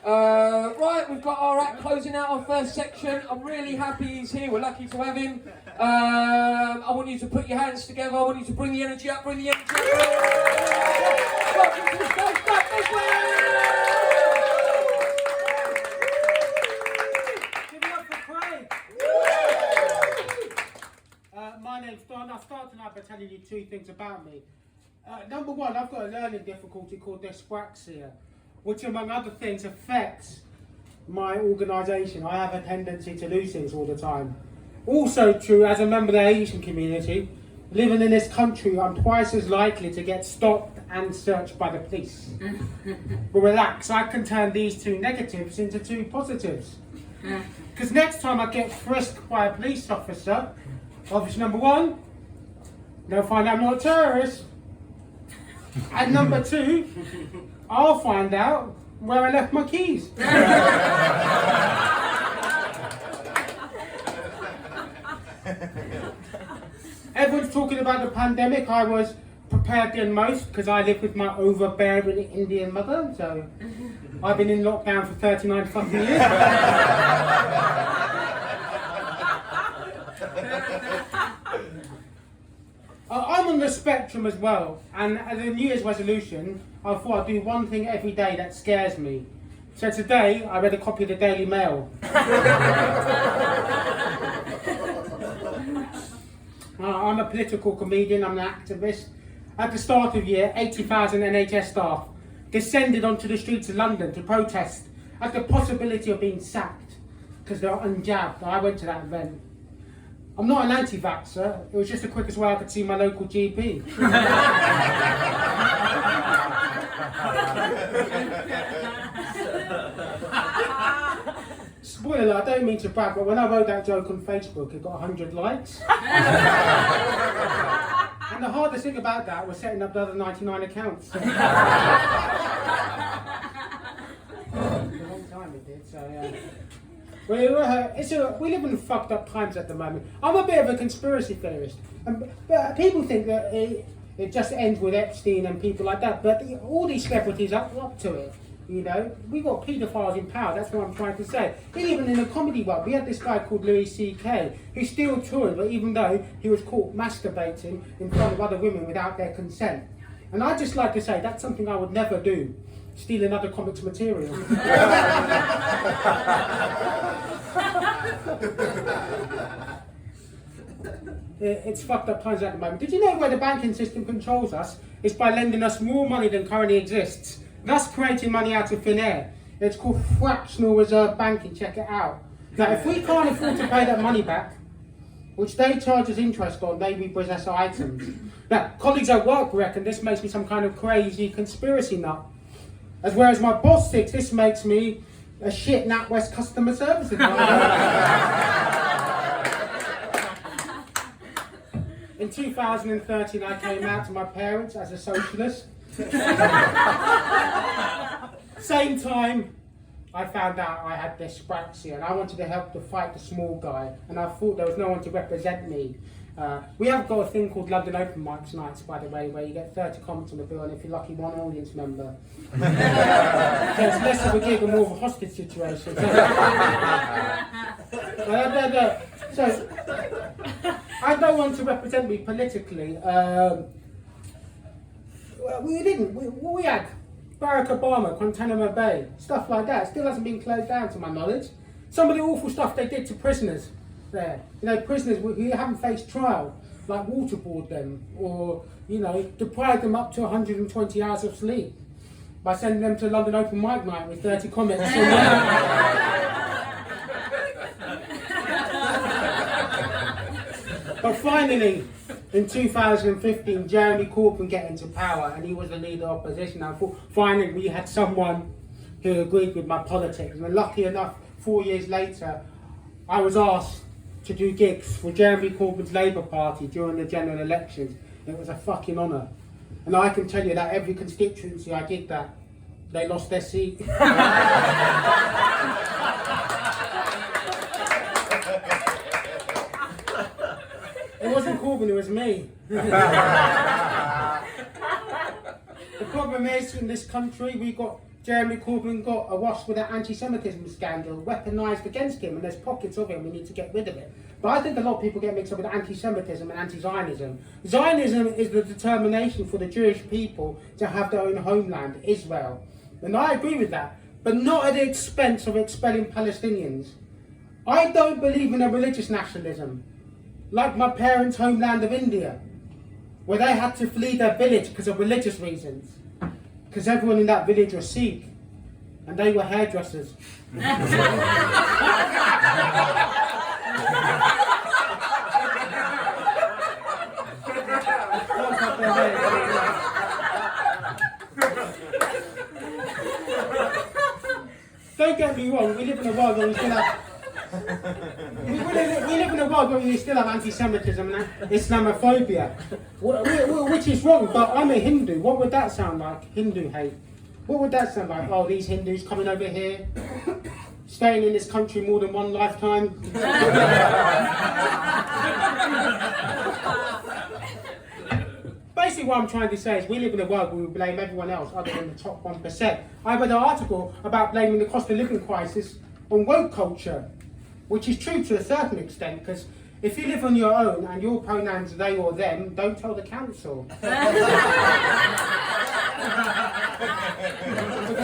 Right, we've got our act closing out our first section. I'm really happy he's here. We're lucky to have him. I want you to put your hands together. I want you to bring the energy up. Bring the energy up. Welcome to the stage, back this way. Give it up for Craig. My name's Don. I'll start tonight by telling you two things about me. Number one, I've got a learning difficulty called dyspraxia, which among other things affects my organisation. I have a tendency to lose things all the time. Also true, as a member of the Asian community, living in this country, I'm twice as likely to get stopped and searched by the police. But relax, I can turn these two negatives into two positives. Because next time I get frisked by a police officer, obviously number one, they'll find out I'm not a terrorist. And number two, I'll find out where I left my keys. Everyone's talking about the pandemic. I was prepared than most because I live with my overbearing Indian mother. So I've been in lockdown for 39 fucking years. I'm on the spectrum as well, and as a New Year's resolution, I thought I'd do one thing every day that scares me. So today, I read a copy of the Daily Mail. I'm a political comedian, I'm an activist. At the start of the year, 80,000 NHS staff descended onto the streets of London to protest at the possibility of being sacked because they're unjabbed. I went to that event. I'm not an anti-vaxxer, it was just the quickest way I could see my local GP. Spoiler alert, I don't mean to brag, but when I wrote that joke on Facebook, it got 100 likes. And the hardest thing about that was setting up the other 99 accounts. A long time it did, so yeah. We live in fucked up times at the moment. I'm a bit of a conspiracy theorist. But people think that it just ends with Epstein and people like that. But all these celebrities are up to it. You know, we've got paedophiles in power, that's what I'm trying to say. Even in the comedy world, we had this guy called Louis C.K. who's still touring, but even though he was caught masturbating in front of other women without their consent. And I'd just like to say, that's something I would never do. Stealing other comics' material. It's fucked up times at the moment. Did you know where the banking system controls us? It's by lending us more money than currently exists, thus creating money out of thin air. It's called fractional reserve banking, check it out. Now if we can't afford to pay that money back, which they charge us interest on, they repossess our items. Now, colleagues at work reckon this makes me some kind of crazy conspiracy nut. As whereas my boss thinks this makes me a shit NatWest customer service advisor. In 2013 I came out to my parents as a socialist. Same time I found out I had dyspraxia and I wanted to help to fight the small guy and I thought there was no one to represent me. We have got a thing called London Open Mics nights, by the way, where you get 30 comments on the bill and if you're lucky, one audience member. So it's less of a gig and more of a hostage situation. So I don't want to represent me politically. We had Barack Obama, Guantanamo Bay, stuff like that. Still hasn't been closed down to my knowledge. Some of the awful stuff they did to prisoners there. You know, prisoners who haven't faced trial, like waterboard them or, you know, deprive them up to 120 hours of sleep by sending them to London Open Mic night with 30 comments. But finally, in 2015, Jeremy Corbyn get into power and he was the leader of opposition. I thought finally we had someone who agreed with my politics. And lucky enough, 4 years later, I was asked to do gigs for Jeremy Corbyn's Labour Party during the general elections. It was a fucking honour. And I can tell you that every constituency I did that, they lost their seat. It wasn't Corbyn, it was me. The problem is, in this country, we've got Jeremy Corbyn got awash with that anti-Semitism scandal weaponised against him, and there's pockets of it, and we need to get rid of it. But I think a lot of people get mixed up with anti-Semitism and anti-Zionism. Zionism is the determination for the Jewish people to have their own homeland, Israel. And I agree with that, but not at the expense of expelling Palestinians. I don't believe in a religious nationalism, like my parents' homeland of India, where they had to flee their village because of religious reasons. Because everyone in that village was Sikh, and they were hairdressers. Don't get me wrong, we live in a world where we still have we live in a world where we still have anti-Semitism and Islamophobia, which is wrong, but I'm a Hindu. What would that sound like? Hindu hate. What would that sound like? Oh, these Hindus coming over here, staying in this country more than one lifetime. Basically what I'm trying to say is we live in a world where we blame everyone else other than the top 1%. I read an article about blaming the cost of living crisis on woke culture, which is true to a certain extent, because if you live on your own and your pronouns are they or them, don't tell the council. Because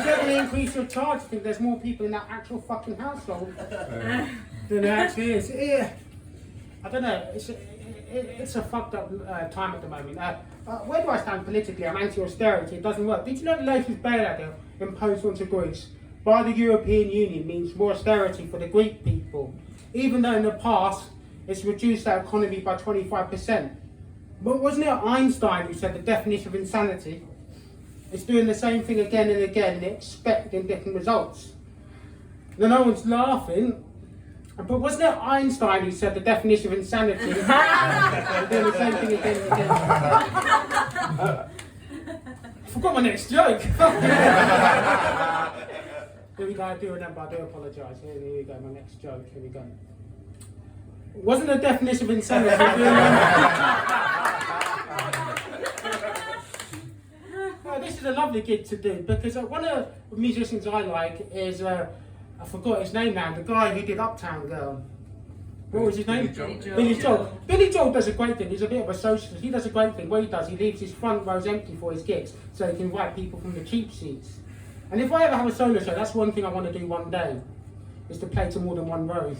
they're going to increase your charge if there's more people in that actual fucking household than there actually is. Yeah. I don't know, it's a fucked up time at the moment. Where do I stand politically? I'm anti-austerity, it doesn't work. Did you know the latest bailout deal imposed onto Greece by the European Union means more austerity for the Greek people, even though in the past it's reduced our economy by 25%. But wasn't it Einstein who said the definition of insanity is doing the same thing again and again and expecting different results? Now no one's laughing, but wasn't it Einstein who said the definition of insanity is doing the same thing again and again? I forgot my next joke. Here we go, I do remember, I do apologise. Here we go, my next joke, here we go. Wasn't the definition of insanity this is a lovely gig to do, because one of the musicians I like is, I forgot his name now, the guy who did Uptown Girl. What was his name? Billy Joel. Billy Joel does a great thing, he's a bit of a socialist. He does a great thing. What he does, he leaves his front rows empty for his gigs, so he can invite people from the cheap seats. And if I ever have a solo show, that's one thing I want to do one day, is to play to more than one row.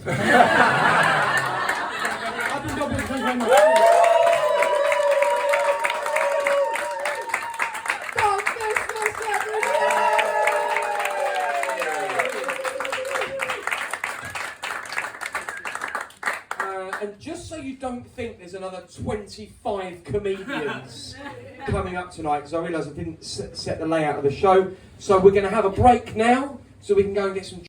I've been doing very much. And just so you don't think there's another 25 comedians coming up tonight, because I realise I didn't set the layout of the show, so we're going to have a break now, so we can go and get some